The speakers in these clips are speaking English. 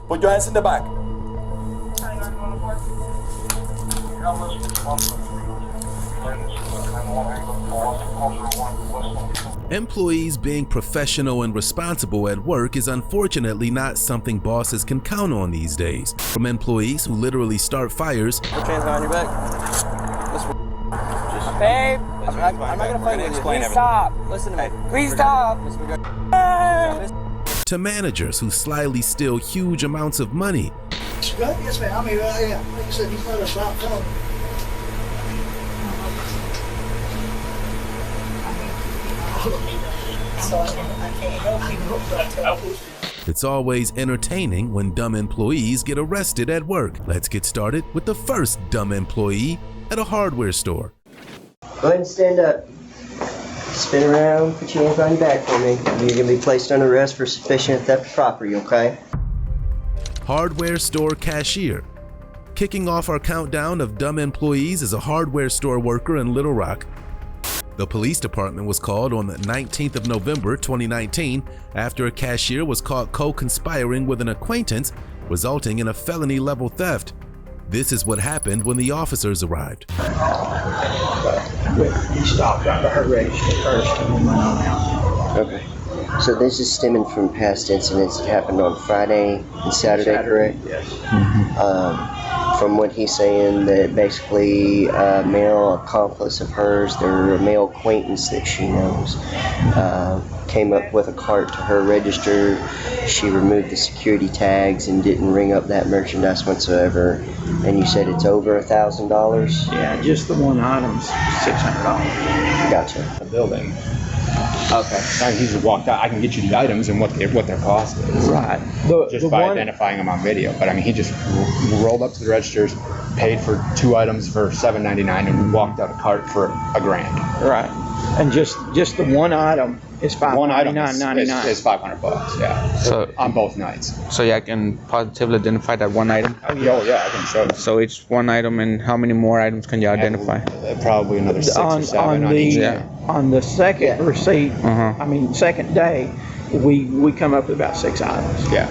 Put your hands in the back. Employees being professional and responsible at work is unfortunately not something bosses can count on these days. From employees who literally start fires. Put your hands behind your back. Babe, I'm not gonna fight with you. Please stop. Listen to me. Please stop. To managers who slyly steal huge amounts of money. Yes, ma'am. I mean, yeah. Like I said, he's not a stop felon. So I can't help you. It's always entertaining when dumb employees get arrested at work. Let's get started with the first dumb employee at a hardware store. Go ahead and stand up. Spin around, put your hands behind your back for me. You're going to be placed under arrest for suspicion of theft of property, okay? Hardware store cashier. Kicking off our countdown of dumb employees is a hardware store worker in Little Rock. The police department was called on the 19th of November 2019 after a cashier was caught co-conspiring with an acquaintance, resulting in a felony-level theft. This is what happened when the officers arrived. He stopped right by her register first and then went on out. Okay. So this is stemming from past incidents that happened on Friday and Saturday, correct? Yes. From what he's saying, that basically a male accomplice of hers, they're a male acquaintance that she knows, came up with a cart to her register. She removed the security tags and didn't ring up that merchandise whatsoever. And you said it's over $1,000? Yeah, just the one item's $600. Gotcha. The building. Okay. He just walked out. I can get you the items and what their cost is. Right. Just by identifying them on video. But I mean, he just rolled up to the registers, paid for 2 items for $7.99, and walked out a cart for $1,000. Right. And just the one item is $599.99. Is $500. Yeah. So on both nights. So yeah, I can positively identify that one item. Oh yeah, I can show you. So it's one item, and how many more items can you identify? Probably another 6 or 7 on each. On the second receipt, second day, we come up with about 6 items. Yeah.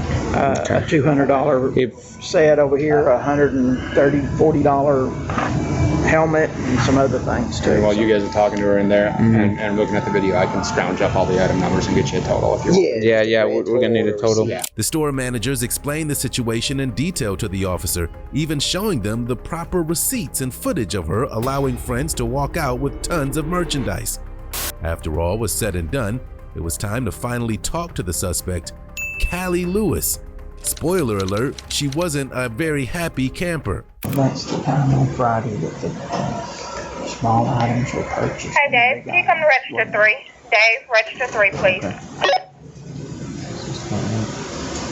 A $200 set over here, $140 helmet, and some other things too. And while you guys are talking to her in there and looking at the video, I can scrounge up all the item numbers and get you a total if you want. Yeah, we're gonna need a total. Yeah. The store managers explained the situation in detail to the officer, even showing them the proper receipts and footage of her allowing friends to walk out with tons of merchandise. After all was said and done, it was time to finally talk to the suspect, Callie Lewis. Spoiler alert, she wasn't a very happy camper. That's the time on Friday that the small items were purchased. Hey Dave, can you come to register 3? Dave, register 3 please.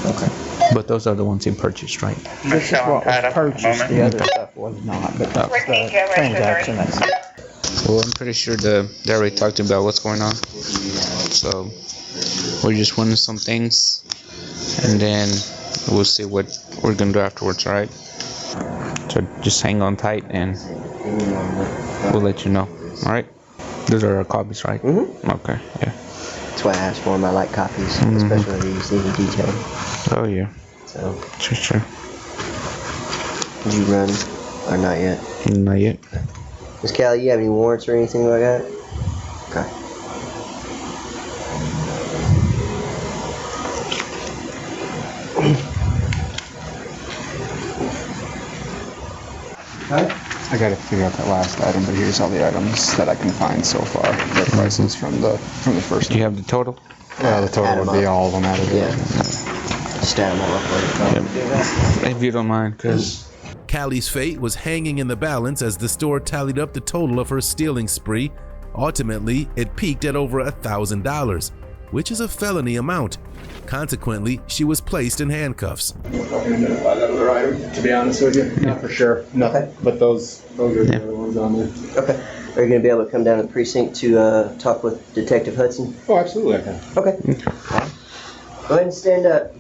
Okay. But those are the ones you purchased, right? This is what was purchased, the other stuff was not, but that's the transaction. That's it. Well, I'm pretty sure they already talked about what's going on. So we're just wanting some things, and then we'll see what we're gonna do afterwards, all right? So just hang on tight, and we'll let you know, all right? Those are our copies, right? Okay, yeah. That's why I asked for them. I like copies, especially these detailed. Oh, yeah. So, Sure. did you run or not yet? Not yet. Miss Callie, you have any warrants or anything like that? Okay. I gotta figure out that last item, but here's all the items that I can find so far. The prices from the first. Do you have the total? Yeah, the total would be all of them added. Just add them all up later. If you don't mind, because Callie's fate was hanging in the balance as the store tallied up the total of her stealing spree. Ultimately, it peaked at over $1,000, which is a felony amount. Consequently, she was placed in handcuffs. To be honest with you, not for sure. Nothing. But those are the other ones on there. Okay. Are you going to be able to come down to the precinct to talk with Detective Hudson? Oh, absolutely, I can. Okay. Go ahead and stand up.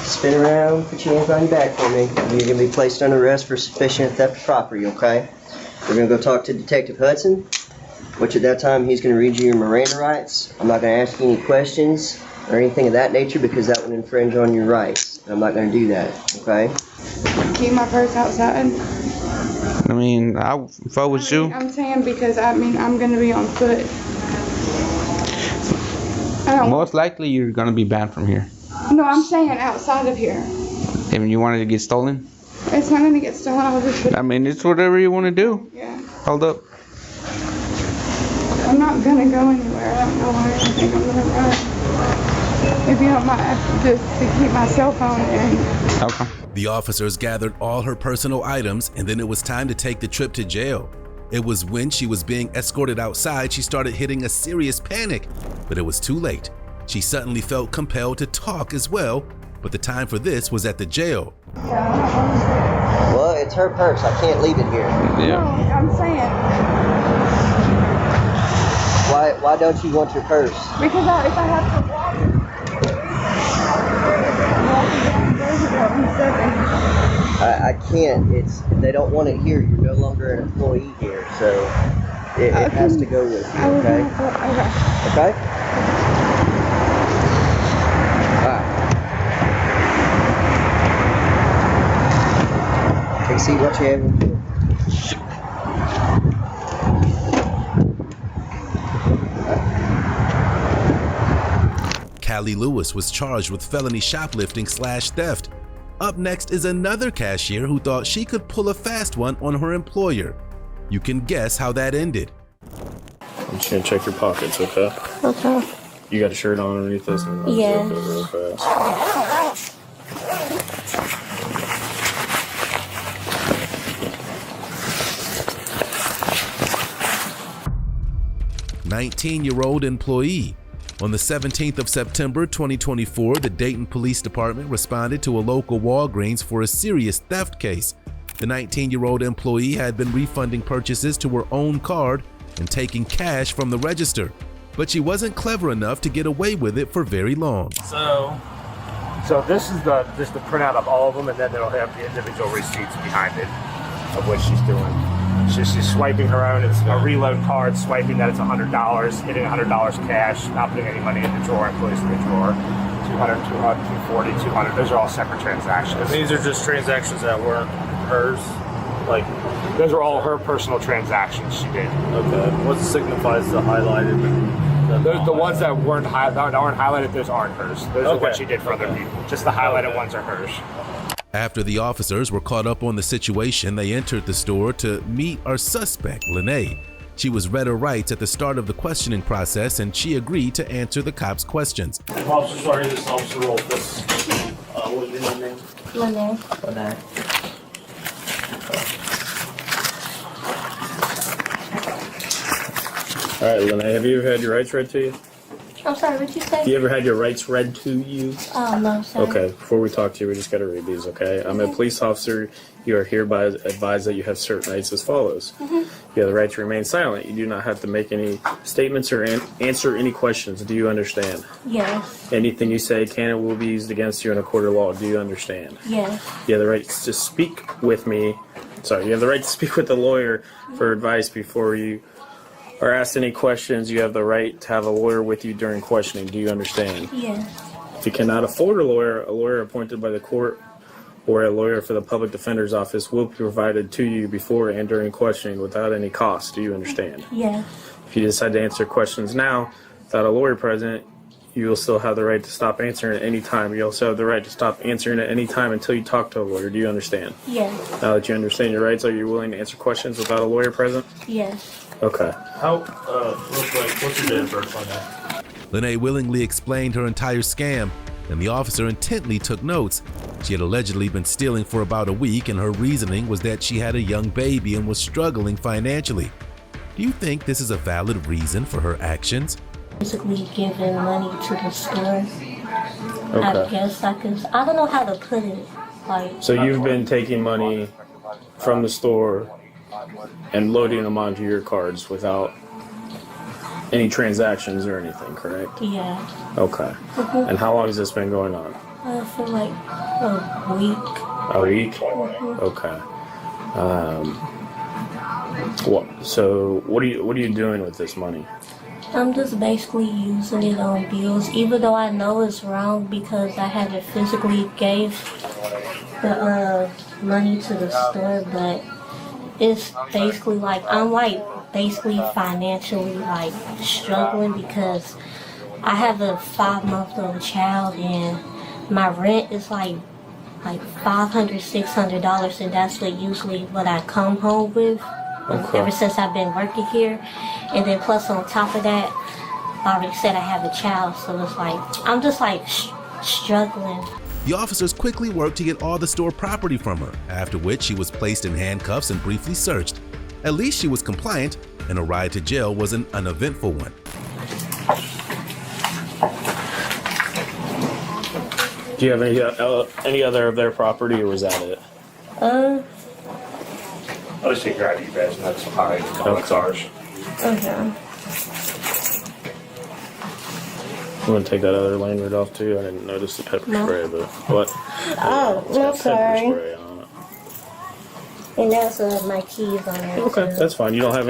Spin around, put your hands behind your back for me. You're going to be placed under arrest for suspicion of theft of property, okay? We're going to go talk to Detective Hudson, which at that time he's going to read you your Miranda rights. I'm not going to ask you any questions or anything of that nature because that would infringe on your rights. I'm not going to do that, okay? Keep my purse outside. I mean, if I was you, I'm saying because I'm going to be on foot. most likely you're gonna be banned from here. No, I'm saying outside of here. If you wanted to get stolen, It's not going to get stolen. I'll just. I mean, it's whatever you want to do. Yeah. Hold up. I'm not going to go anywhere. I don't know where I think I'm going to run. If you don't mind, just to keep my cell phone in. Okay. The officers gathered all her personal items, and then it was time to take the trip to jail. It was when she was being escorted outside she started hitting a serious panic, but it was too late. She suddenly felt compelled to talk as well, but the time for this was at the jail. Well, it's her purse. I can't leave it here. Yeah. No, I'm saying. Why don't you want your purse? Because if I have to walk down 7. I can't. They don't want it here. You're no longer an employee here, so it has to go with you, okay? Okay? Take a seat, what you have. Callie Lewis was charged with felony shoplifting/theft. Up next is another cashier who thought she could pull a fast one on her employer. You can guess how that ended. I'm just gonna check your pockets, okay? Okay. You got a shirt on underneath this? Yeah. Real fast. 19-year-old employee. On the 17th of September 2024, the Dayton Police Department responded to a local Walgreens for a serious theft case. The 19-year-old employee had been refunding purchases to her own card and taking cash from the register, but she wasn't clever enough to get away with it for very long. So this is just the printout of all of them, and then it'll have the individual receipts behind it of what she's doing. She's swiping her own. It's a reload card, swiping that it's $100, hitting $100 cash, not putting any money in the drawer, and placing the drawer. 200, 200, 240, 200. Those are all separate transactions. And these are just transactions that weren't hers? Like, those are all her personal transactions she did. Okay. What signifies the highlighted? The ones that aren't highlighted, those aren't hers. Those are what she did for other people. Just the highlighted ones are hers. After the officers were caught up on the situation, they entered the store to meet our suspect, Lene. She was read her rights at the start of the questioning process, and she agreed to answer the cops' questions. Officer, sorry, this is Officer Rolfus. What is your name? Lene. All right, Lene, have you ever had your rights read to you? I'm sorry, what'd you say? Have you ever had your rights read to you? Oh, no, sir. Okay, before we talk to you, we just got to read these, okay? I'm a police officer. You are hereby advised that you have certain rights as follows. You have the right to remain silent. You do not have to make any statements or answer any questions. Do you understand? Yes. Anything you say can and will be used against you in a court of law. Do you understand? Yes. You have the right to speak with me. Sorry, you have the right to speak with a lawyer for advice before you are asked any questions. You have the right to have a lawyer with you during questioning. Do you understand? Yes. If you cannot afford a lawyer appointed by the court or a lawyer for the public defender's office will be provided to you before and during questioning without any cost. Do you understand? Yes. If you decide to answer questions now without a lawyer present, you will still have the right to stop answering at any time. You also have the right to stop answering at any time until you talk to a lawyer. Do you understand? Yes. Now that you understand your rights, are you willing to answer questions without a lawyer present? Yes. Okay. Real quick, what's your date of birth on that? Lene willingly explained her entire scam, and the officer intently took notes. She had allegedly been stealing for about a week, and her reasoning was that she had a young baby and was struggling financially. Do you think this is a valid reason for her actions? Basically giving money to the store. Okay. I guess I don't know how to put it. Like, So you've been taking money from the store and loading them onto your cards without any transactions or anything, correct? yeah. Okay. And how long has this been going on? I feel like a week. A week? Okay. What are you doing with this money? I'm just basically using it on bills, even though I know it's wrong because I haven't physically gave the money to the store, but it's basically like I'm like basically financially like struggling because I have a 5-month-old child and my rent is like $500-$600, and that's usually what I come home with. Okay. Ever since I've been working here, and then plus on top of that, I already said I have a child, so it's like I'm just like struggling. The officers quickly worked to get all the store property from her, after which she was placed in handcuffs and briefly searched. At least she was compliant, and a ride to jail was an uneventful one. Do you have any other of their property, or was that it? I'll just take your ID badge and that's fine. That's ours. Okay. You want to take that other lanyard off too? I didn't notice the pepper spray, but what? Oh, no, sorry. Spray on it. And that's my keys on there. Okay, too. that's fine. You don't have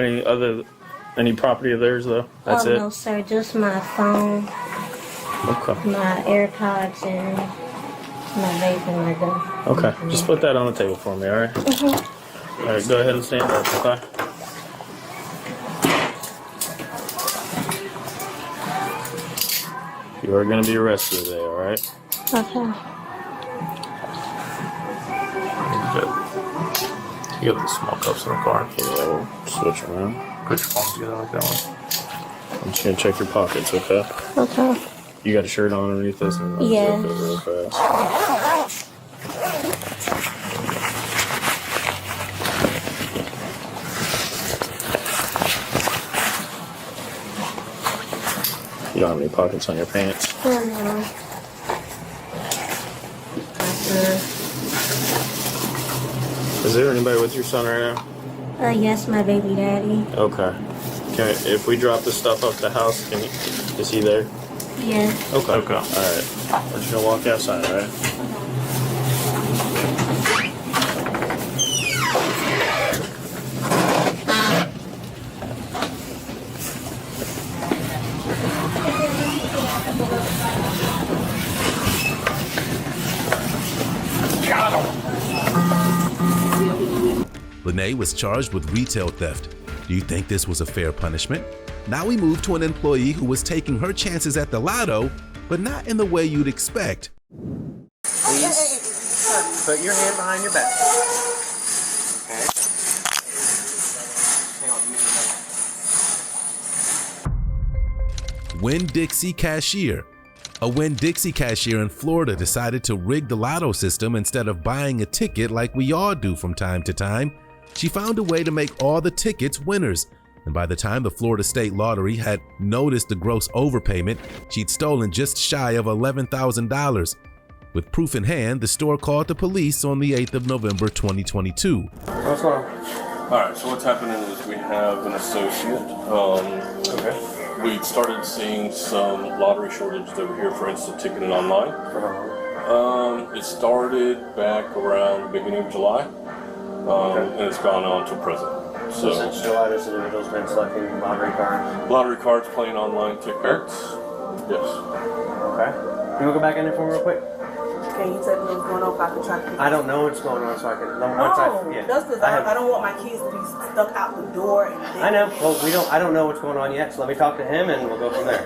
any property of theirs though? That's it? No, sir. Just my phone, Okay. my AirPods, and my vape and my gun. Okay, just put that on the table for me, alright? Alright, go ahead and stand up, okay? You are going to be arrested today, alright? Okay. Good. You got the small cups in the car. Yeah, we'll switch around. Put your palms together like that one. I'm just going to check your pockets, okay? Okay. You got a shirt on underneath this? And Yeah. zip it real fast. You don't have any pockets on your pants? No. Is there anybody with your son right now? Yes, my baby daddy. Okay. If we drop the stuff up the house, is he there? Yeah. Okay. Okay. All right. We're just gonna walk outside, all right? Lene was charged with retail theft. Do you think this was a fair punishment? Now we move to an employee who was taking her chances at the lotto, but not in the way you'd expect. Please put your hand behind your back. Okay. Winn-Dixie cashier. A Winn-Dixie cashier in Florida decided to rig the lotto system instead of buying a ticket like we all do from time to time. She found a way to make all the tickets winners, and by the time the Florida State Lottery had noticed the gross overpayment, she'd stolen just shy of $11,000. With proof in hand, the store called the police on the 8th of November 2022. What's going on? All right, so what's happening is we have an associate. Okay. We started seeing some lottery shortages over here for instant ticketing online. It started back around the beginning of July, and it's gone on till present. So since July, this individual's been selecting lottery cards? Lottery cards, playing online tickets. Yes. Okay. Can we go back in there for me real quick? Can you tell me what's going on if I can try to... I don't know what's going on, so I can... That's because I don't want my kids to be stuck out the door. And I know. Well, I don't know what's going on yet, so let me talk to him and we'll go from there.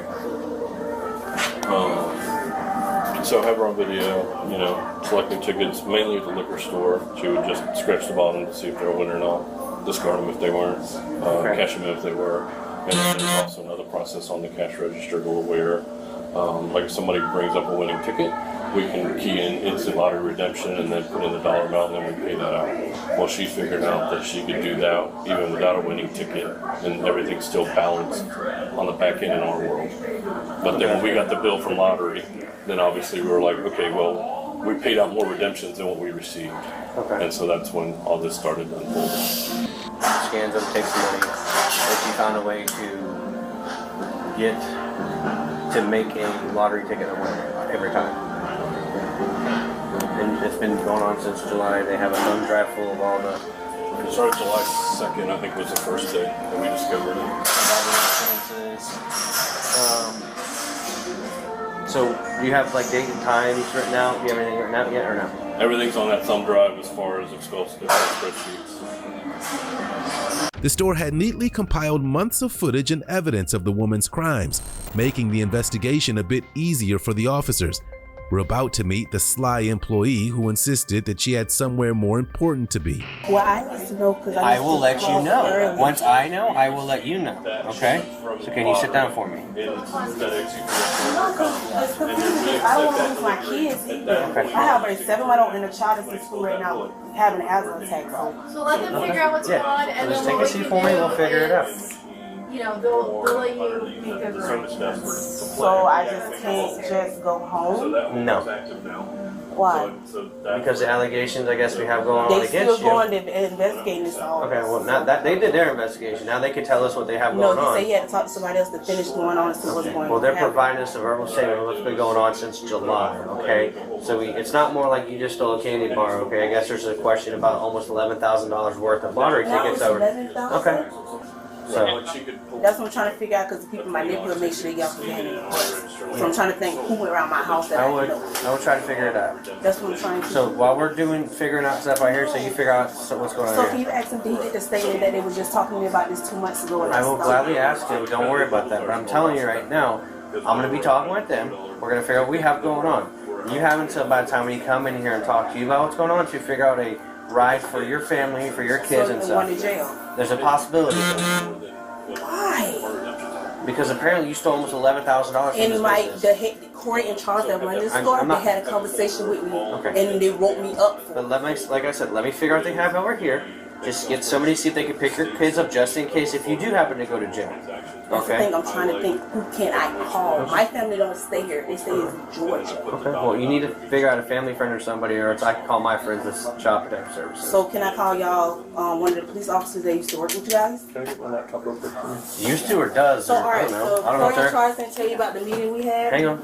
So have her on video, selecting tickets, mainly at the liquor store. She would just scratch the bottom to see if they were winning or not, discard them if they weren't, cash them in if they were. And then there's also another process on the cash register where, like if somebody brings up a winning ticket, we can key in instant lottery redemption and then put in the dollar amount and then we pay that out. Well, she figured out that she could do that even without a winning ticket and everything's still balanced on the back end in our world. But then when we got the bill from lottery, then obviously we were like, okay, well, we paid out more redemptions than what we received. Okay. And so that's when all this started unfolding. Scans them, takes the money, but she found a way to make a lottery ticket a winner every time. And it's been going on since July. They have a thumb drive full of all the It started July 2nd, I think was the first day that we discovered it. So do you have like date and times written out? Do you have anything written out yet or no? Everything's on that thumb drive as far as explosive spreadsheets. The store had neatly compiled months of footage and evidence of the woman's crimes, making the investigation a bit easier for the officers. We're about to meet the sly employee who insisted that she had somewhere more important to be. Well, I need to know because I will let you know. Once I know, I will let you know. Okay? So can you sit down for me? I don't want to lose my kids either. Okay. I have a 7-month-old and a child that's in school right now having an asthma attack. So let them figure out what's going on, and Just then take a seat for me. We'll figure it out. You know, they'll let you make a group. So I just can't just go home? No. Why? Because the allegations, I guess, we have going on They against still you. going to investigate this all. Okay, well, not that they did their investigation. Now they can tell us what they have No, going he on. said he had to talk to somebody else to finish going on and see what's going on. Well, they're providing us a verbal statement of what's been going on since July, okay? So it's not more like you just stole a candy bar, okay? I guess there's a question about almost $11,000 worth of lottery tickets over. Okay. So that's what I'm trying to figure out because the people in my neighborhood make sure they get off the van. So I'm trying to think who went around my house that I would try to figure it out. That's what I'm trying to do. So while we're figuring out stuff right here, so you figure out what's going on So here. can you ask him, did he get the statement that they were just talking to me about this 2 months ago? And I will gladly ask him. Don't worry about that. But I'm telling you right now, I'm going to be talking with them. We're going to figure out what we have going on. You have until by the time when you come in here and talk to you about what's going on to figure out a ride for your family, for your kids and stuff. Going to jail. There's a possibility. Why? Because apparently you stole almost $11,000 from this business. The Corey in charge that run this store, they had a conversation with me, and they wrote me up for it. But like I said, let me figure out what they have over here. Just get somebody, see if they can pick your kids up just in case if you do happen to go to jail. That's the thing, I'm trying to think, who can I call? My family don't stay here, they stay in Georgia. Okay, well you need to figure out a family friend or somebody, or else I can call my friends this Child Protective Services. So can I call y'all, one of the police officers that used to work with you guys? Can I get my laptop real quick? Used to or does? So or, alright, I don't know. so I don't know, Corey in sir. charge didn't tell you about the meeting we had? Hang on.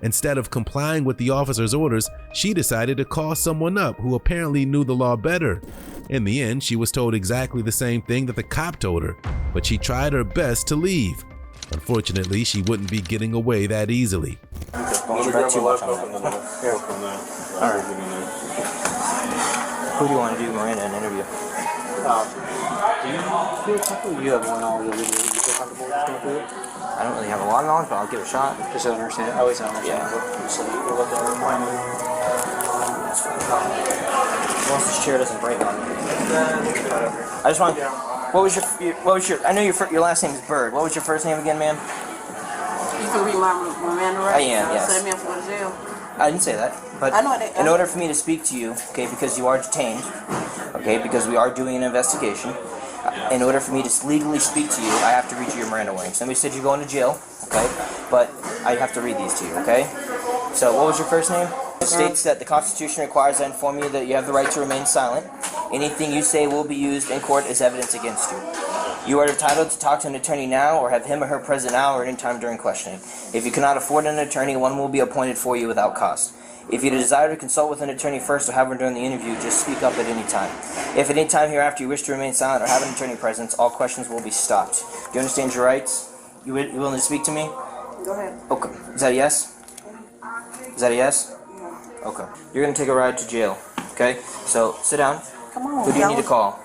Instead of complying with the officer's orders, she decided to call someone up who apparently knew the law better. In the end, she was told exactly the same thing that the cop told her, but she tried her best to leave. Unfortunately, she wouldn't be getting away that easily. Don't spread too much on that. Alright. Who do you want to do Miranda an interview? Do you feel comfortable? You have more knowledge of it. Do you feel comfortable going through it? I don't really have a lot of knowledge, but I'll give it a shot. Just to understand. I always understand. Yeah. So you can look at it. Once this chair doesn't break on me. I just want. What was your? I know your last name is Bird. What was your first name again, ma'am? You can read my Miranda rights. I am. Yes. Send me up for jail. I didn't say that, but I know in order for me to speak to you, okay, because you are detained, okay, because we are doing an investigation, in order for me to legally speak to you, I have to read you your Miranda warning. Somebody said you're going to jail, okay, but I have to read these to you, okay? So what was your first name? It states that the Constitution requires I inform you that you have the right to remain silent. Anything you say will be used in court as evidence against you. You are entitled to talk to an attorney now or have him or her present now or any time during questioning. If you cannot afford an attorney, one will be appointed for you without cost. If you desire to consult with an attorney first or have one during the interview, just speak up at any time. If at any time hereafter you wish to remain silent or have an attorney present, all questions will be stopped. Do you understand your rights? You willing to speak to me? Go ahead. Okay. Is that a yes? Is that a yes? Okay. You're going to take a ride to jail. Okay? So, sit down. Come on. Who do you need to call?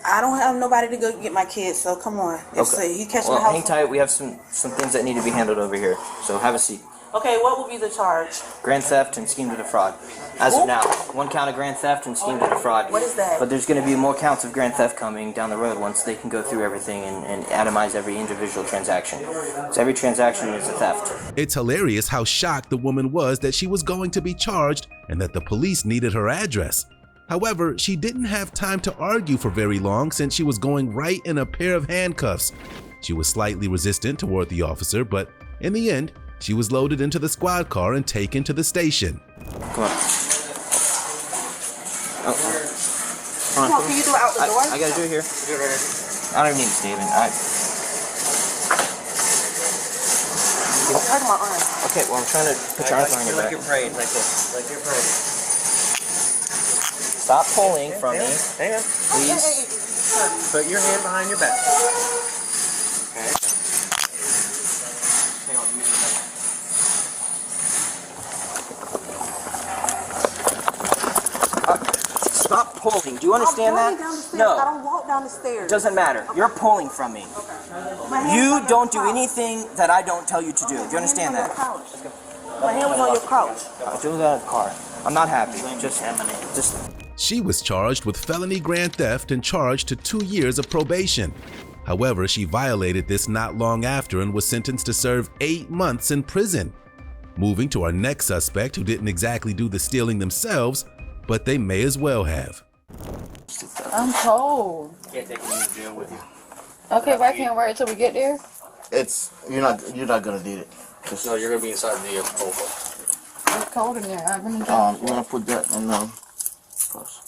I don't have nobody to go get my kids, so come on. Okay. You catch well, my house. hang tight. We have some things that need to be handled over here. So, have a seat. Okay, what will be the charge? Grand theft and scheme to defraud. As of now, one count of grand theft and scheme to defraud. What is that? But there's going to be more counts of grand theft coming down the road once they can go through everything and itemize every individual transaction. So every transaction is a theft. It's hilarious how shocked the woman was that she was going to be charged and that the police needed her address. However, she didn't have time to argue for very long since she was going right in a pair of handcuffs. She was slightly resistant toward the officer, but in the end, she was loaded into the squad car and taken to the station. Come on. Oh. Come on, can you do it out the door? I gotta do it here. I don't even need a statement. Hurt my arm. Okay, well I'm trying to put your arms on your back. Like you're praying, like this. Like you're praying. Stop pulling from me. Hang on. Please. Put your hand behind your back. Okay. Hang on, use your hand. Stop pulling. Do you understand that? Down the stairs. No. I don't walk down the stairs. Doesn't matter. You're pulling from me. You don't do anything that I don't tell you to do. Do you understand that? My hand was on your couch. Do that in the car. I'm not happy. Just. She was charged with felony grand theft and charged to 2 years of probation. However, she violated this not long after and was sentenced to serve 8 months in prison. Moving to our next suspect, who didn't exactly do the stealing themselves, but they may as well have. I'm cold. Can't take me to jail with you. Okay, but I can't wait until we get there. You're not gonna need it. No, you're gonna be inside the vehicle. It's cold in there. I've been in You're gonna put that in purse.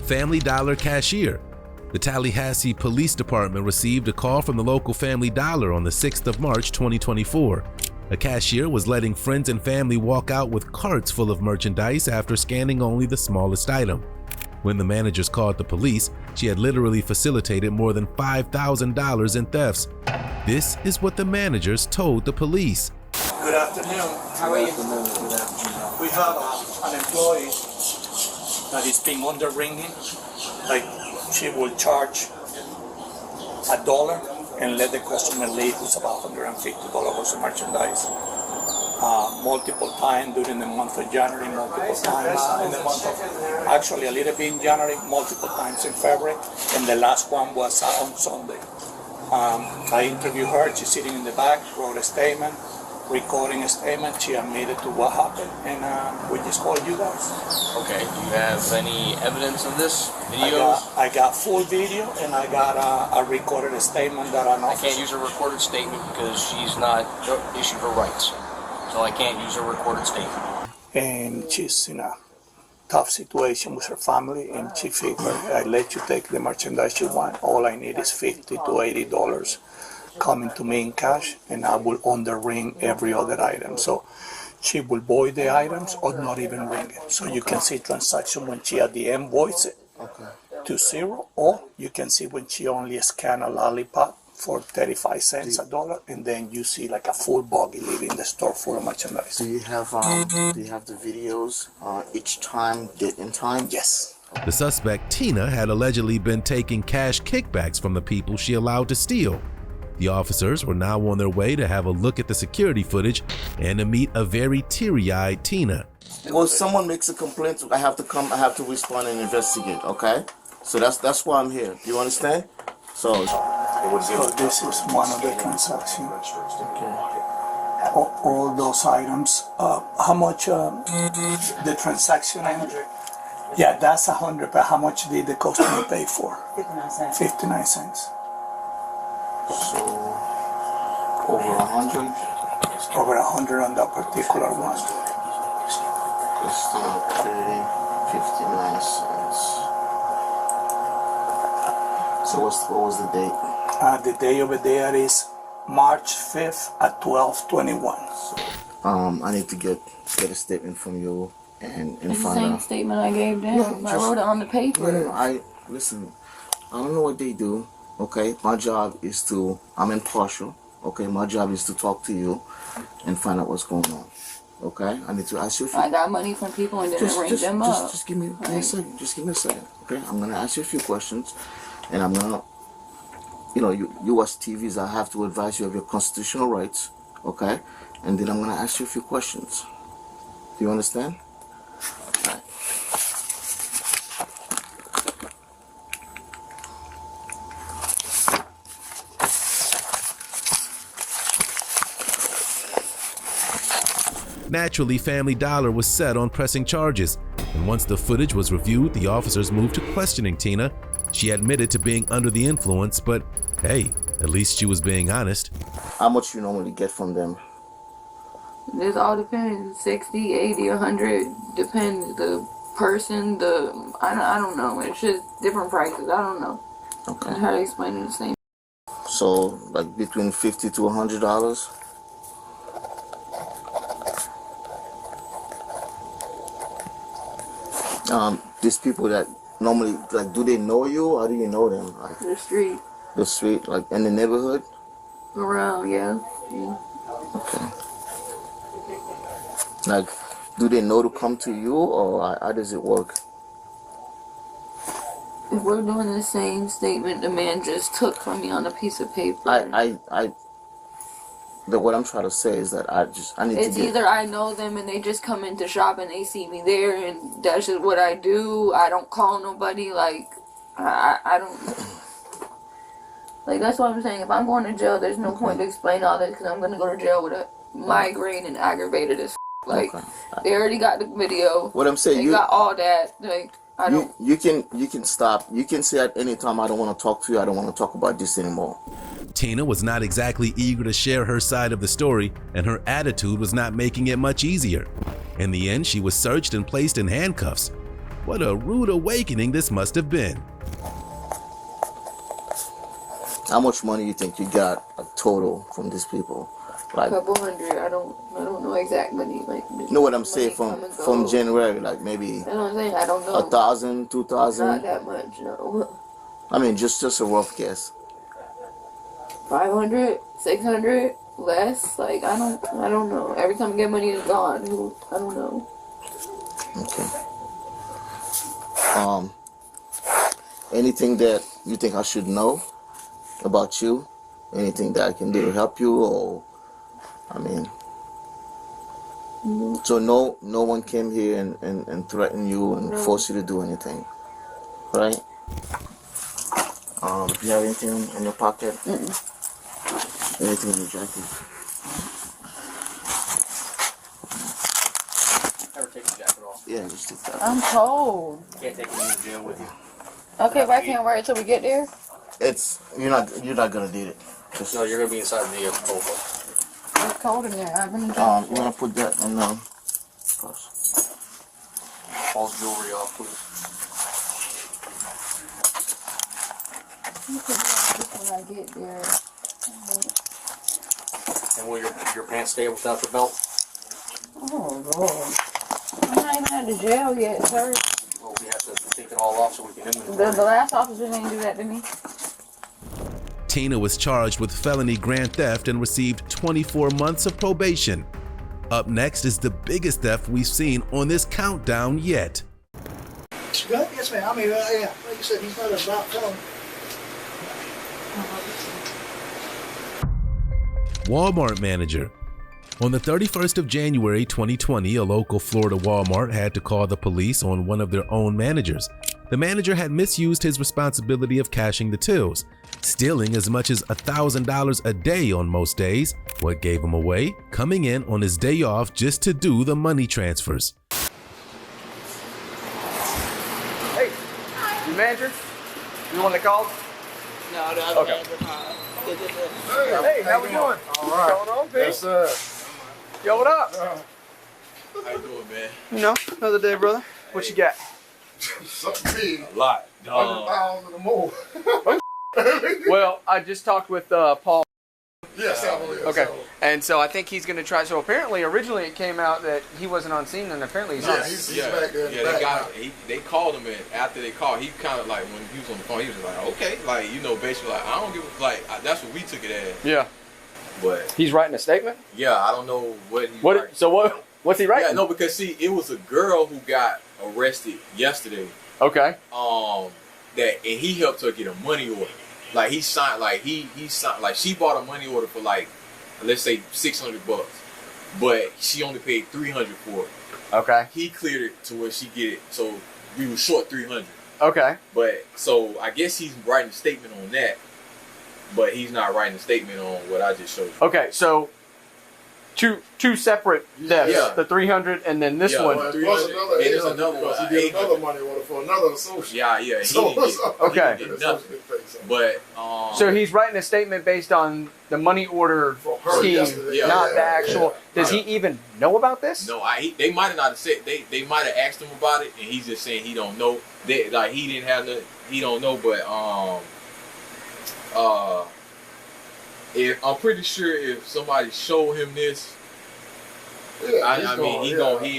Family Dollar cashier. The Tallahassee Police Department received a call from the local Family Dollar on the 6th of March 2024. A cashier was letting friends and family walk out with carts full of merchandise after scanning only the smallest item. When the managers called the police, she had literally facilitated more than $5,000 in thefts. This is what the managers told the police. Good afternoon. How are you? We have an employee that is being under ringing. Like, she will charge $1 and let the customer leave with about $150 worth of merchandise. Multiple times during the month of January, multiple times in the month of, actually a little bit in January, multiple times in February, and the last one was on Sunday. I interviewed her, she's sitting in the back, wrote a statement, recording a statement, she admitted to what happened, and we just called you guys. Okay, do you have any evidence of this? Videos? I got full video, and I got a recorded statement that I can't use a recorded statement because she's not issued her rights. So I can't use a recorded statement. And she's in a tough situation with her family, and she figured, I let you take the merchandise you want. All I need is $50 to $80 coming to me in cash, and I will under-ring every other item. So she will void the items or not even ring it. So you can see transaction when she at the end voids it to zero, or you can see when she only scan a lollipop for 35 cents, $1, and then you see like a full buggy leaving the store full of merchandise. Do you have the videos each time, date and time? Yes. The suspect, Tina, had allegedly been taking cash kickbacks from the people she allowed to steal. The officers were now on their way to have a look at the security footage and to meet a very teary-eyed Tina. Well, someone makes a complaint, I have to respond and investigate, okay? So that's why I'm here. Do you understand? So this is one of the transactions. All those items. How much the transaction? Yeah, that's 100. But how much did the customer pay for? 59 cents. 59 cents. So over 100. Over 100 on that particular one. It's 59 cents. So what was the date? The day over there is March 5th at 12:21. I need to get a statement from you and It's the find same out. statement I gave them. I wrote it on the paper. Listen, I don't know what they do, okay? My job is I'm impartial, okay? My job is to talk to you and find out what's going on, okay? I need to ask you a few... I got money from people and didn't ring them up. Just give me a second. Just give me a second, okay? I'm going to ask you a few questions, and I'm going to... you as TVs, I have to advise you of your constitutional rights, okay? And then I'm going to ask you a few questions. Do you understand? All right. Naturally, Family Dollar was set on pressing charges, and once the footage was reviewed, the officers moved to questioning Tina. She admitted to being under the influence, but hey, at least she was being honest. How much you normally get from them? This all depends. 60, 80, 100, depends. The person, I don't know. It's just different prices. I don't know. Okay. How to explain it the same. So, like between $50 to $100? These people that normally, like, do they know you? How do you know them? Like The street. the street, like in the neighborhood? Around, yeah. Okay. Like, do they know to come to you, or how does it work? If we're doing the same statement the man just took from me on a piece of paper. What I'm trying to say is that I need It's to get... either I know them and they just come into shop and they see me there and that's just what I do. I don't call nobody. Like, I don't... Like, that's what I'm saying. If I'm going to jail, there's no point to explain all this because I'm going to go to jail with a migraine and aggravated as Like, they already got the video. What I'm saying, they got all that. Like, I don't... You can stop. You can say at any time, I don't want to talk to you. I don't want to talk about this anymore. Tina was not exactly eager to share her side of the story, and her attitude was not making it much easier. In the end, she was searched and placed in handcuffs. What a rude awakening this must have been. How much money you think you got a total from these people? Like, a couple hundred. I don't know exact money. Like, you know what I'm saying? From January, like maybe. That's what I'm saying. I don't know. 1,000, 2,000. Not that much, no. I mean, just a rough guess. 500, 600, less. Like, I don't know. Every time I get money, it's gone. I don't know. Okay. Anything that you think I should know about you? Anything that I can do to help you, or I mean, so no one came here and threatened you and forced you to do anything, right? Do you have anything in your pocket? Anything in your jacket? Never take your jacket off. Yeah, just take that. I'm cold. Can't take it to jail with you. Okay, but I can't wear it till we get there. You're not gonna need it. No, you're gonna be inside the cold. It's cold in there. I've been You wanna put that in purse? Paul's jewelry off, please. You put that just when I get there. And will your pants stay without the belt? Oh Lord. I'm not even out of jail yet, sir. Well, we have to take it all off so we can inventory. The last officer didn't do that to me. Tina was charged with felony grand theft and received 24 months of probation. Up next is the biggest theft we've seen on this countdown yet. Yes, ma'am. I mean, yeah, like you said, he's not a route felon. Walmart manager. On the 31st of January 2020, a local Florida Walmart had to call the police on one of their own managers. The manager had misused his responsibility of cashing the tills, stealing as much as $1,000 a day on most days. What gave him away? Coming in on his day off just to do the money transfers. Hey, you manager? You the one that called? No, the other manager. Hey, how we doing? All right. What's going on, Pete? Yes, sir. Yo, what up? How you doing, man? You know, another day, brother. What you got? Something big. A lot. 100,000 or more. Well, I just talked with Paul. Yes, I believe Okay, so. and so I think he's going to try. So apparently, originally it came out that he wasn't on scene, and apparently he's on. He's back there. Yeah, they got him. They called him, and after they called, he kind of like when he was on the phone, he was like, okay, like basically like I don't give that's what we took it as. Yeah, but he's writing a statement. Yeah, I don't know what. What's he writing? Yeah, no, because see, it was a girl who got arrested yesterday. Okay. And he helped her get a money order. Like he signed, he signed, she bought a money order for let's say $600, but she only paid $300 for it. Okay. He cleared it to where she get it, so we were short $300. Okay. But so I guess he's writing a statement on that, but he's not writing a statement on what I just showed you. Okay, so two separate thefts. Yeah. The 300 and then this one. Plus another one. He did another money order for another associate. Yeah. He So- didn't get, Okay. He didn't get nothing. But So he's writing a statement based on the money order scheme, yesterday. not Yeah. the actual. Does he even know about this? No, they might have not said they might have asked him about it, and he's just saying he don't know. He didn't have he don't know. But if I'm pretty sure if somebody showed him this, Yeah, I mean, he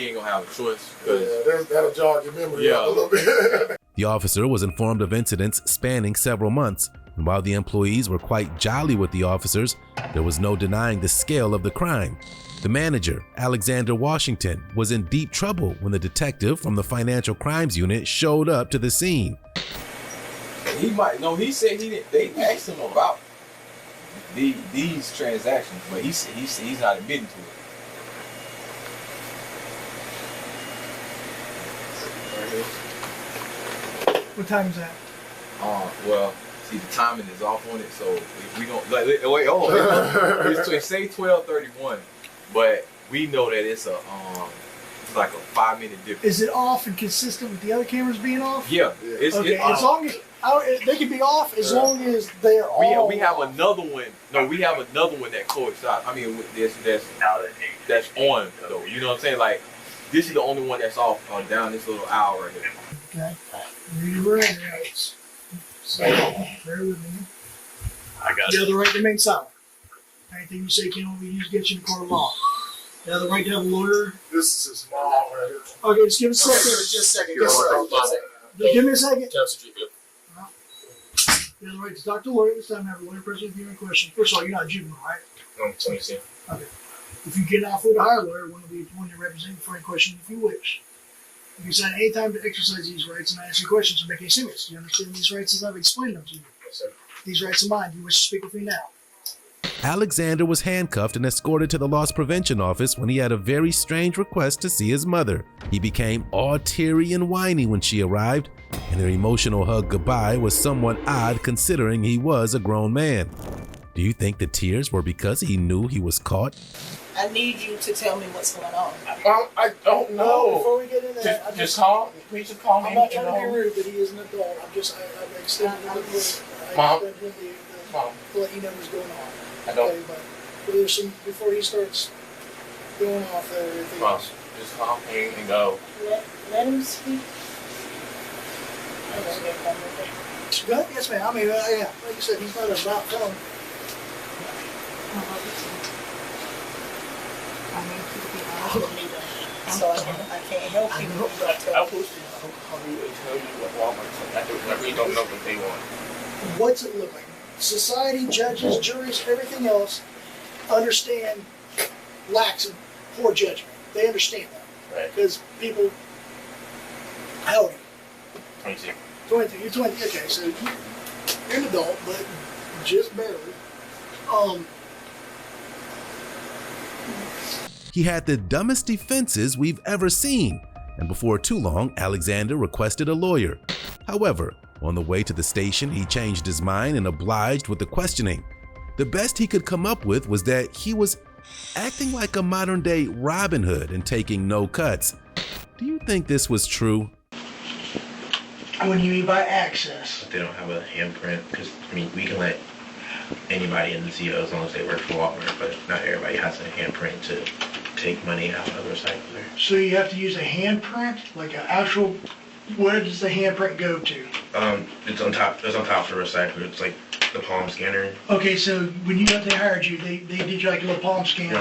ain't gonna have a choice. That'll jog your memory up a little bit. The officer was informed of incidents spanning several months, and while the employees were quite jolly with the officers, there was no denying the scale of the crime. The manager, Alexander Washington, was in deep trouble when the detective from the Financial Crimes Unit showed up to the scene. He said they asked him about these transactions, but he said he's not admitting to it. What time is that? Well, see, the timing is off on it, so if we don't wait, hold on. It's say 12:31, but we know that it's it's like a 5-minute difference. Is it off and consistent with the other cameras being off? Yeah. Okay. As long as they can be off, as long as they're all. We have another one. No, we have another one that coincides. I mean, that's on though. You know what I'm saying? Like, this is the only one that's off down this little aisle right here. Okay. You were in there. So, bear with me. I got You have the right to remain silent. Anything you say can only be used against you in the court of law. You have the right to have a lawyer. This is his mom right here. Okay, just give us a second. Just a second. Give me a second. You You have the right to talk to a lawyer this time. Have a lawyer present with you in question. First of all, you're not a juvenile, right? I'm 27. Okay. If you cannot afford to hire a lawyer, one will be appointed to represent you for any question if you wish. You can sign any time to exercise these rights and I ask you questions to make any statements. Do you understand these rights as I've explained them to you? Yes, sir. These rights are mine. Do you wish to speak with me now? Alexander was handcuffed and escorted to the loss prevention office when he had a very strange request to see his mother. He became all teary and whiny when she arrived, and their emotional hug goodbye was somewhat odd considering he was a grown man. Do you think the tears were because he knew he was caught? I need you to tell me what's going on. I don't know. Before we get into that, Just call. Please just call me. I'm not trying to be rude, but he is an adult. I'm extending him the Mom. Mom. To let you know what's going on. I don't. Okay, but there's some before he starts going off there. Mom, just call me and go. Let him speak. Go ahead. Yes, ma'am. I mean, yeah. Like you said, he's not about telling. So I can't help you. I'm supposed to call you and tell you what Walmart's like. I really don't know what they want. What's it look like? Society, judges, juries, everything else understand lacks of poor judgment. They understand that. Right. Because people, how old are you? 22. 22. You're 20. Okay, so you're an adult, but just barely. He had the dumbest defenses we've ever seen, and before too long, Alexander requested a lawyer. However, on the way to the station, he changed his mind and obliged with the questioning. The best he could come up with was that he was acting like a modern-day Robin Hood and taking no cuts. Do you think this was true? What do you mean by access? They don't have a handprint, because, I mean, we can let anybody in the CO as long as they work for Walmart, but not everybody has a handprint to take money out of the recycler. So you have to use a handprint, like an actual. Where does the handprint go to? It's on top. It's on top of the recycler. It's like the palm scanner. Okay, so when they hired you, they did you like a little palm scan.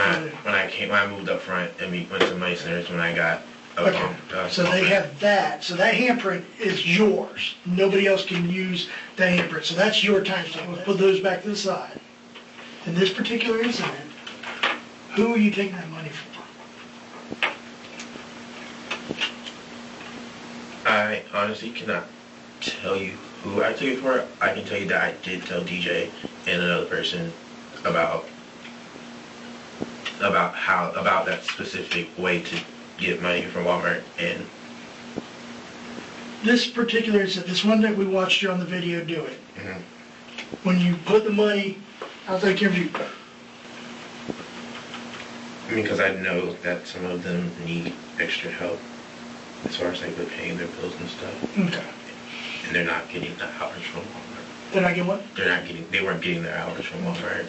When I moved up front and we went to money centers when I got. So they have that. So that handprint is yours. Nobody else can use that handprint. So that's your timestamp. Let's put those back to the side. In this particular incident, who are you taking that money for? I honestly cannot tell you who I took it for. I can tell you that I did tell DJ and another person about that specific way to get money from Walmart. And this particular incident, this one that we watched you on the video do it. Mm-hmm. When you put the money, I'll take care of you. I mean, because I know that some of them need extra help as far as like with paying their bills and stuff. Okay. And they're not getting the hours from Walmart. They're not getting what? They weren't getting their hours from Walmart.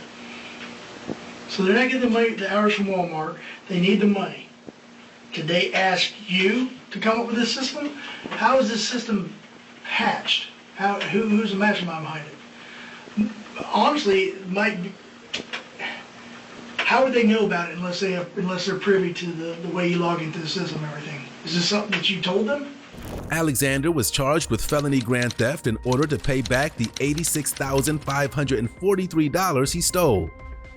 So they're not getting the money, the hours from Walmart. They need the money. Did they ask you to come up with this system? How is this system hatched? Who's the mastermind behind it? Honestly, it might be. How would they know about it unless they're privy to the way you log into the system and everything? Is this something that you told them? Alexander was charged with felony grand theft in order to pay back the $86,543 he stole.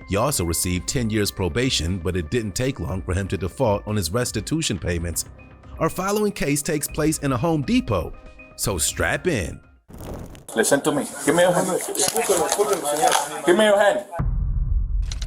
He also received 10 years probation, but it didn't take long for him to default on his restitution payments. Our following case takes place in a Home Depot, so strap in. Listen to me. Give me your hand. Give me your hand.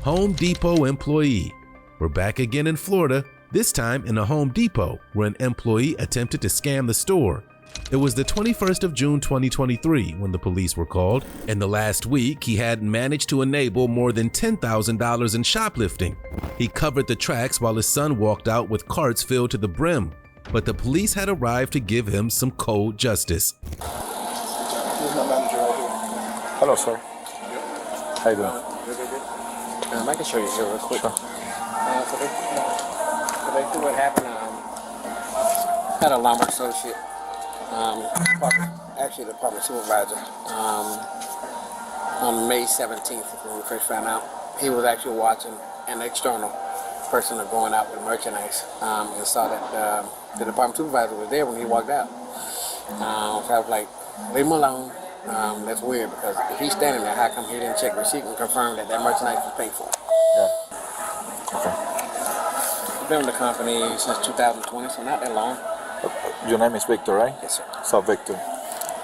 Home Depot employee. We're back again in Florida, this time in a Home Depot where an employee attempted to scam the store. It was the 21st of June 2023 when the police were called. In the last week, he had managed to enable more than $10,000 in shoplifting. He covered the tracks while his son walked out with carts filled to the brim. But the police had arrived to give him some cold justice. Here's my manager right here. Hello, sir. How you doing? I can show you here real quick. Sure. So basically what happened, had a lumber associate, actually the department supervisor, on May 17th when we first found out. He was actually watching an external person going out with merchandise and saw that the department supervisor was there when he walked out. So I was like, leave him alone. That's weird because if he's standing there, how come he didn't check receipt and confirm that merchandise was paid for? Yeah. Okay. I've been with the company since 2020, so not that long. Your name is Victor, right? Yes, sir. So, Victor,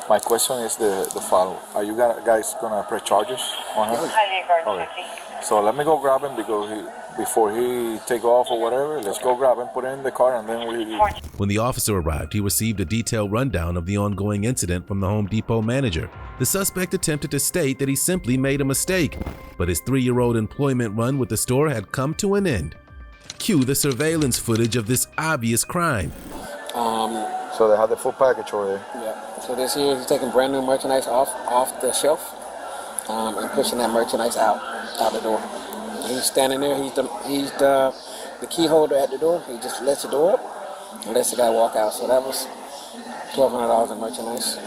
my question is the follow. Are you guys going to press charges on him? Okay. So let me go grab him because before he take off or whatever, let's go grab him, put him in the car, and then we... When the officer arrived, he received a detailed rundown of the ongoing incident from the Home Depot manager. The suspect attempted to state that he simply made a mistake, but his 3-year-old employment run with the store had come to an end. Cue the surveillance footage of this obvious crime. So they have the full package over there. Yeah. So this here, he's taking brand new merchandise off the shelf and pushing that merchandise out the door. He's standing there. He's the key holder at the door. He just lets the door up and lets the guy walk out. So that was $1,200 in merchandise.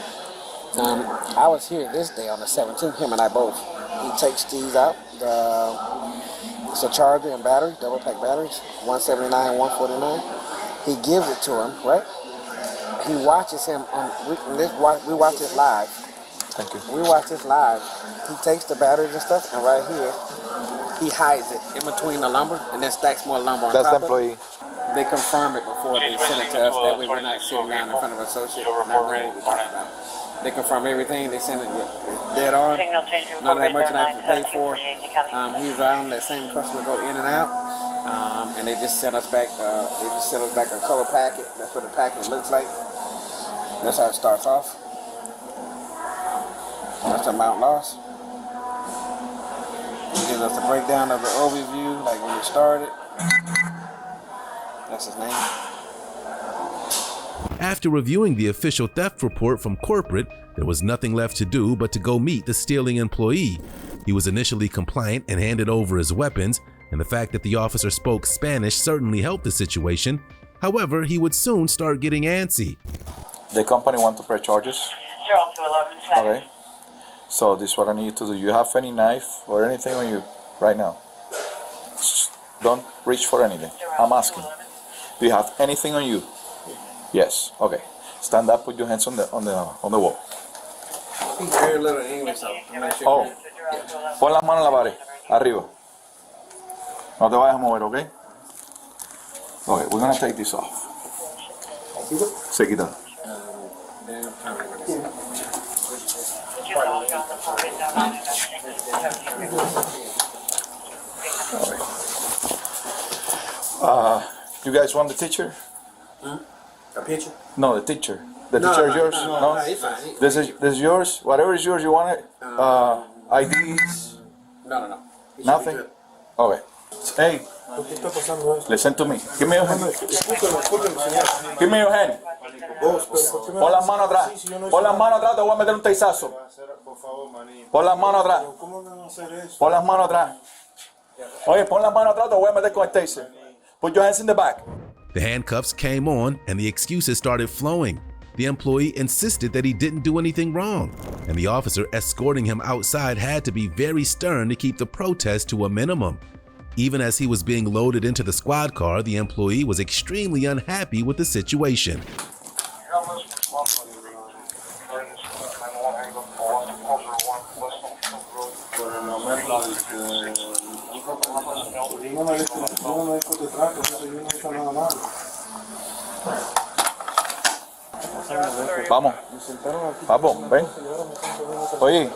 I was here this day on the 17th. Him and I both. He takes these out. It's a charger and battery, double pack batteries, $179, $149. He gives it to him, right? He watches him we watch this live. Thank you. We watch this live. He takes the batteries and stuff, and right here, he hides it in between the lumber and then stacks more lumber on That's top the employee. of it. They confirm it before they send it to us. That way we're not sitting down in front of an associate. Not knowing what we're talking about. They confirm everything. They send it dead on. None of that merchandise is paid for. He's around that same customer go in and out. And they just sent us back. A color packet. That's what the packet looks like. That's how it starts off. That's the amount lost. He gives us a breakdown of the overview, like when it started. That's his name. After reviewing the official theft report from corporate, there was nothing left to do but to go meet the stealing employee. He was initially compliant and handed over his weapons, and the fact that the officer spoke Spanish certainly helped the situation. However, he would soon start getting antsy. The company want to press charges? Okay. So this is what I need you to do. You have any knife or anything on you right now? Don't reach for anything. I'm asking. Do you have anything on you? Yes. Okay. Stand up. Put your hands on the wall. He's very little English, so I'm not sure. Oh. Pon las manos en la pared. Arriba. No te vayas a mover, okay? Okay. We're gonna take this off. Se quita. You guys want the teacher? A picture? No, the teacher. The teacher is yours? No? He's fine. This is yours? Whatever is yours, you want it? IDs? No. Nothing? Okay. Hey, listen to me. Give me your hand. Give me your hand. Pon las manos atrás. Pon las manos atrás, te voy a meter un teizazo. Pon las manos atrás. Pon las manos atrás. Oye, pon las manos atrás, te voy a meter con el taser. Put your hands in the back. The handcuffs came on and the excuses started flowing. The employee insisted that he didn't do anything wrong, and the officer escorting him outside had to be very stern to keep the protest to a minimum. Even as he was being loaded into the squad car, the employee was extremely unhappy with the situation. Vamos, papo, ven. Oye,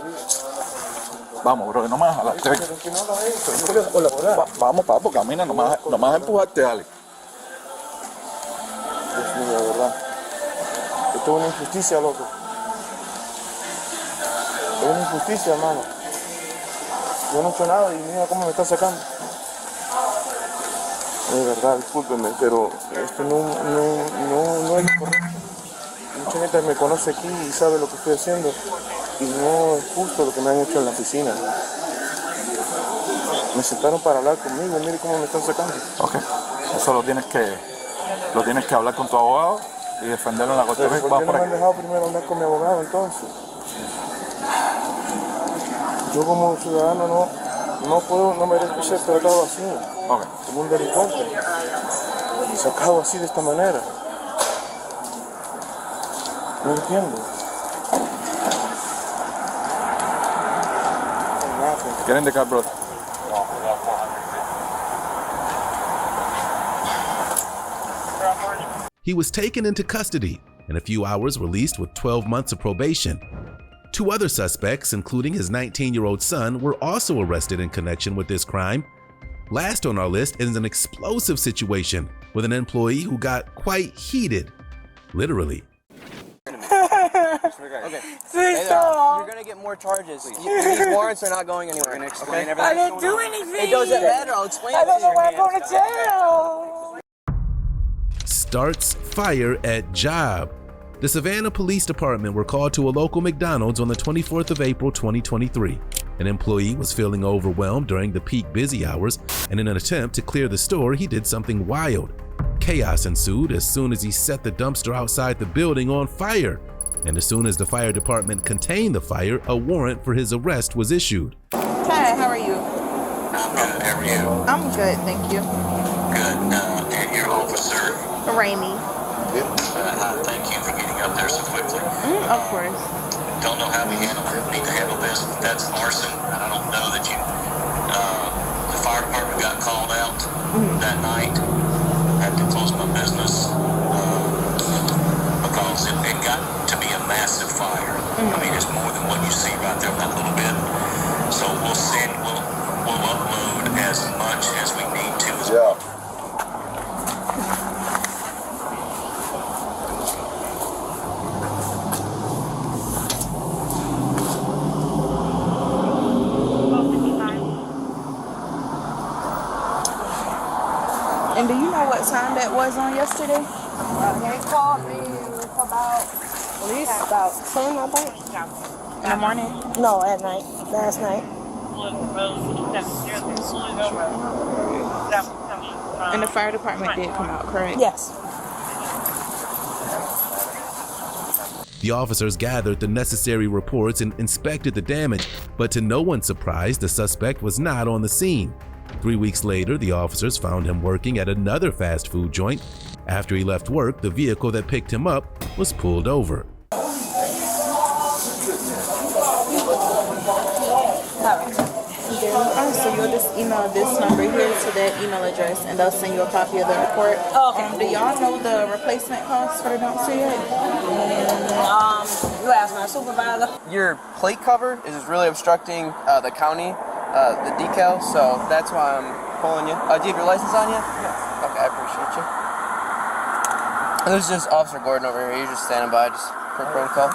vamos, bro, no me vas a jalar. Vamos, papo, camina, no me vas a empujarte, dale. Dios mío, de verdad. Esto es una injusticia, loco. Es una injusticia, hermano. Yo no he hecho nada y mira cómo me está sacando. De verdad, discúlpeme, pero esto no es correcto. Mucha gente me conoce aquí y sabe lo que estoy haciendo y no es justo lo que me han hecho en la oficina. Me sentaron para hablar conmigo, mire cómo me están sacando. Ok, eso lo tienes que hablar con tu abogado y defenderlo en la corte. ¿Por qué no me han dejado primero hablar con mi abogado entonces? Yo como ciudadano no merezco ser tratado así, como un delincuente, sacado así de esta manera. No entiendo. Get in the car, bro. He was taken into custody and a few hours released with 12 months of probation. 2 other suspects, including his 19-year-old son, were also arrested in connection with this crime. Last on our list is an explosive situation with an employee who got quite heated, literally. Okay. Hey, you're gonna get more charges. These warrants are not going anywhere. Okay? I didn't do anything. It doesn't matter. I'll explain. I don't know why I'm going to jail. Starts fire at job. The Savannah Police Department were called to a local McDonald's on the 24th of April 2023. An employee was feeling overwhelmed during the peak busy hours, and in an attempt to clear the store, he did something wild. Chaos ensued as soon as he set the dumpster outside the building on fire. And as soon as the fire department contained the fire, a warrant for his arrest was issued. Hi, how are you? I'm good. How are you? I'm good, thank you. Good. And your officer? Raimi. Thank you for getting up there so quickly. Of course. Don't know how we need to handle this. That's arson. I don't know that you. The fire department got called out that night. I had to close my business because it got to be a massive fire. I mean, it's more than what you see right there, that little bit. So we'll upload as much as we need to. Yeah. And do you know what time that was on yesterday? They called me about at least about 10, I think. In the morning? No, at night. Last night. And the fire department did come out, correct? Yes. The officers gathered the necessary reports and inspected the damage, but to no one's surprise, the suspect was not on the scene. 3 weeks later, the officers found him working at another fast food joint. After he left work, the vehicle that picked him up was pulled over. So you'll just email this number here to that email address, and they'll send you a copy of the report. Okay. Do y'all know the replacement cost for the dumpster yet? You asked my supervisor. Your plate cover is really obstructing the county, the decal, so that's why I'm pulling you. Do you have your license on you? Yeah. Okay, I appreciate you. And this is just Officer Gordon over here. He's just standing by, just for protocol.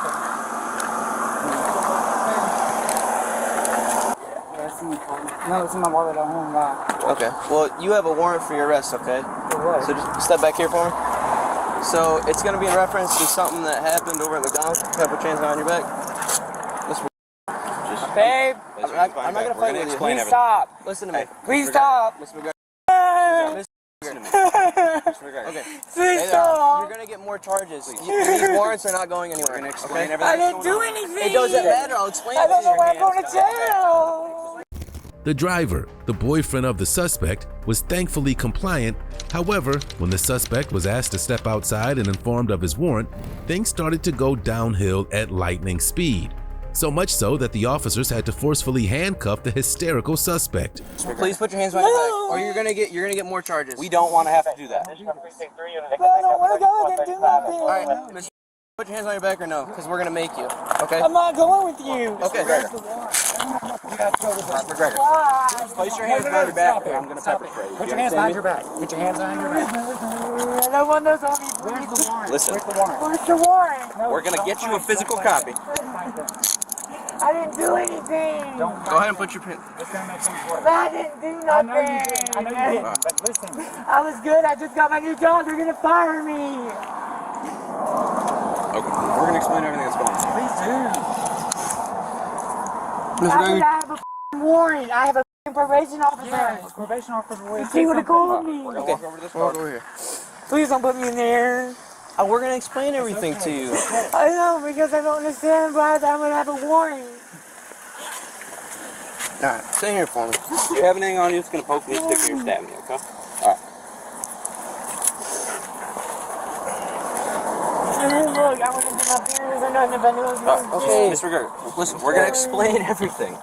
No, it's my wallet at home now. Okay. Well, you have a warrant for your arrest, okay? For what? So just step back here for me. So it's going to be in reference to something that happened over at McDonald's. Pepper chains on your back. Babe, I'm not going to fight with you. please stop. Listen to me. Please stop. Listen to me. Okay. Please Hey, stop. you're gonna get more charges. These warrants are not going anywhere. Okay? I didn't do anything. It doesn't matter. I'll explain. I don't know why I'm going to jail. The driver, the boyfriend of the suspect, was thankfully compliant. However, when the suspect was asked to step outside and informed of his warrant, things started to go downhill at lightning speed. So much so that the officers had to forcefully handcuff the hysterical suspect. Please put your hands behind your back, or you're gonna get more charges. We don't want to have to do that. I don't want to go and do nothing. All right, Mr. Put your hands on your back or no, because we're gonna make you. Okay. I'm not going with you. Okay. McGregor, place your hands behind your back. I'm gonna pepper spray you. Put your hands behind your back. Put your hands behind your back. No one knows on me. Where's the warrant? Listen. Where's the warrant? Where's the warrant? We're gonna get you a physical copy. I didn't do anything. Go ahead and put your pin. I didn't do nothing. I know you didn't, but listen. I was good. I just got my new job. They're gonna fire me. Okay. We're gonna explain everything that's going on. Please do. I have a warrant. I have a probation officer. Yeah, probation officer. He would have called me. We're gonna walk over to this car. Over here. Please don't put me in there. We're gonna explain everything to you. I know, because I don't understand why I'm gonna have a warrant. All right, stay here for me. You have anything on you that's gonna poke me, stick me, or stab me, okay? All right. Look, I want to do my fingers or nothing if I knew it was Okay, Mr. McGregor, listen, we're gonna explain everything.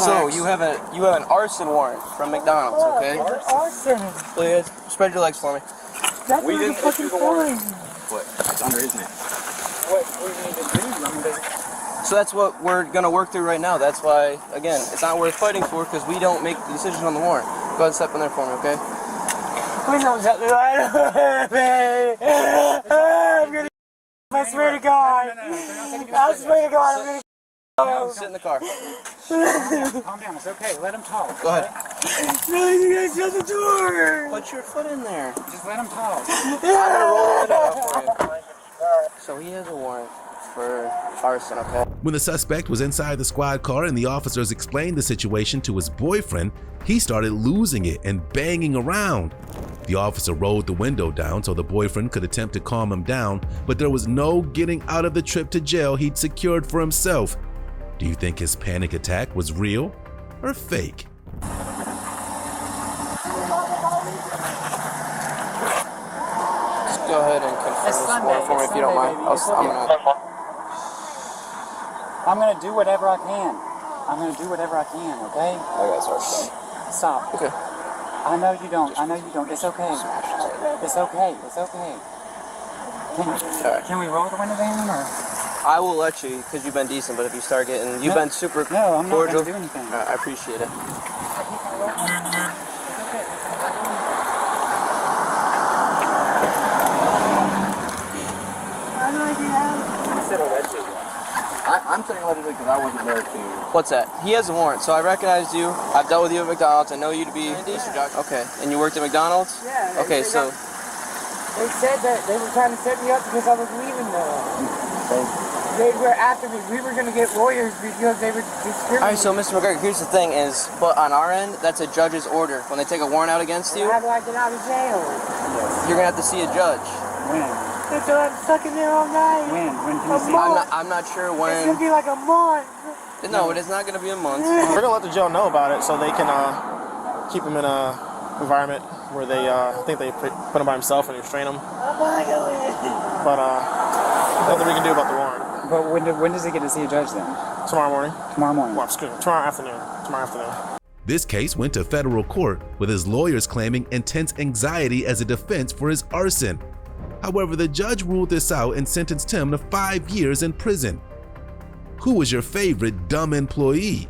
So you have an arson warrant from McDonald's, okay? Arson. Please spread your legs for me. That's We what didn't fucking issue the warrant. What? It's under his name. What do you need to do? So that's what we're gonna work through right now. That's why, again, it's not worth fighting for because we don't make the decision on the warrant. Go ahead and step in there for me, okay? Please don't set me right away. I swear to God. I swear to God, I'm gonna Sit in the car. calm down, it's okay. Let him talk. Go ahead. No, you guys shut the door. Put your foot in there. Just let him talk. I'm gonna roll it out for you. So he has a warrant for arson, okay? When the suspect was inside the squad car and the officers explained the situation to his boyfriend, he started losing it and banging around. The officer rolled the window down so the boyfriend could attempt to calm him down, but there was no getting out of the trip to jail he'd secured for himself. Do you think his panic attack was real or fake? Just go ahead and confirm this warrant for me if you don't mind. I'm gonna do whatever I can. I'm gonna do whatever I can, okay? I got sorry. Stop. Okay. I know you don't. I know you don't. It's okay. It's okay. It's okay. Can we roll the window down or? I will let you because you've been decent, but if you start getting, you've been super cordial. No, I'm not gonna do anything. I appreciate it. I'm saying allegedly because I wasn't there to... What's that? He has a warrant, so I recognized you. I've dealt with you at McDonald's. I know you to be... Okay, and you worked at McDonald's? Yeah. Okay, so... They said that they were trying to set me up because I was leaving though. They were after me. We were going to get lawyers because they were discriminating. Alright, so Mr. McGregor, here's the thing is, but on our end, that's a judge's order. When they take a warrant out against you... How do I get out of jail? You're going to have to see a judge. When? So I'm stuck in there all night. When? When can you see? I'm not sure when... It's going to be like a month. No, it is not going to be a month. We're going to let the jail know about it so they can keep him in a environment where they think they put him by himself and restrain him. But nothing we can do about the warrant. But when does he get to see a judge then? Tomorrow morning. Tomorrow morning. Well, excuse me, tomorrow afternoon. Tomorrow afternoon. This case went to federal court with his lawyers claiming intense anxiety as a defense for his arson. However, the judge ruled this out and sentenced him to 5 years in prison. Who was your favorite dumb employee?